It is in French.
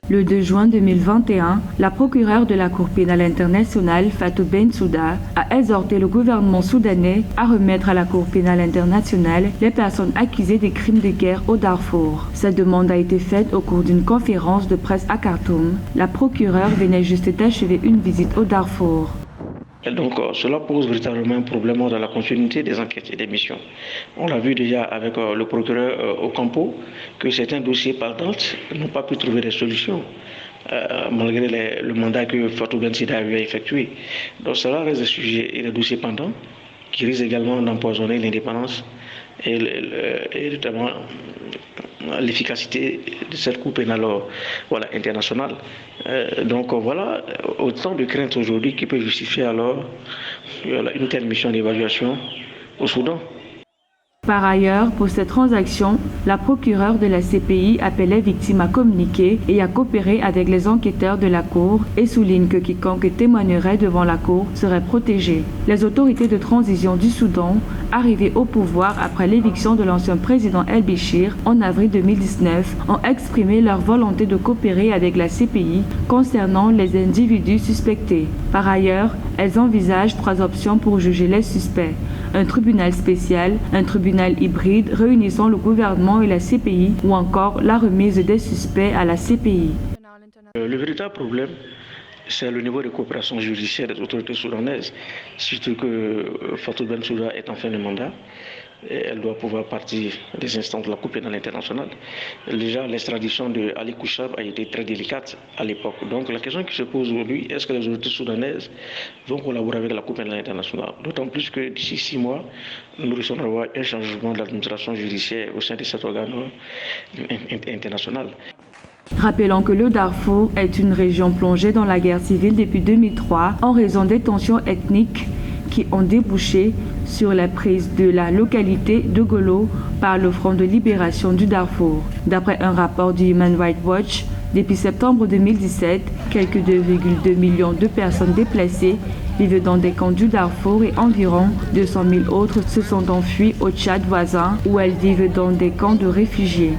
Le 2 juin 2021, la procureure de la Cour pénale internationale, Fatou Bensouda, a exhorté le gouvernement soudanais à remettre à la Cour pénale internationale les personnes accusées des crimes de guerre au Darfour. Cette demande a été faite au cours d'une conférence de presse à Khartoum. La procureure venait juste d'achever une visite au Darfour. Et donc, cela pose véritablement un problème dans la continuité des enquêtes et des missions. On l'a vu déjà avec le procureur Ocampo, que certains dossiers pendants n'ont pas pu trouver des solutions, malgré le mandat que Fatou Bensouda a effectué. Donc, cela reste des sujets et des dossiers pendants qui risquent également d'empoisonner l'indépendance et notamment l'efficacité de cette Cour pénale internationale. Donc voilà, autant de craintes aujourd'hui qui peuvent justifier alors une telle mission d'évaluation au Soudan. Par ailleurs, pour cette transaction, la procureure de la CPI appelle les victimes à communiquer et à coopérer avec les enquêteurs de la Cour et souligne que quiconque témoignerait devant la Cour serait protégé. Les autorités de transition du Soudan, arrivées au pouvoir après l'éviction de l'ancien président El-Béchir en avril 2019, ont exprimé leur volonté de coopérer avec la CPI concernant les individus suspectés. Par ailleurs, elles envisagent 3 options pour juger les suspects. Un tribunal spécial, un tribunal hybride réunissant le gouvernement et la CPI ou encore la remise des suspects à la CPI. Le véritable problème, c'est le niveau de coopération judiciaire des autorités soudanaises, surtout que Fatou Bensouda est en fin de mandat. Et elle doit pouvoir partir des instances de la Cour pénale internationale. Déjà, l'extradition de Ali Kouchab a été très délicate à l'époque. Donc la question qui se pose aujourd'hui, est-ce que les autorités soudanaises vont collaborer avec la Cour pénale internationale? D'autant plus que d'ici 6 mois, nous risquons d'avoir un changement de l'administration judiciaire au sein de cet organe international. Rappelons que le Darfour est une région plongée dans la guerre civile depuis 2003 en raison des tensions ethniques qui ont débouché sur la prise de la localité de Golo par le Front de libération du Darfour. D'après un rapport du Human Rights Watch, depuis septembre 2017, quelques 2,2 millions de personnes déplacées vivent dans des camps du Darfour et environ 200 000 autres se sont enfuis au Tchad voisin où elles vivent dans des camps de réfugiés.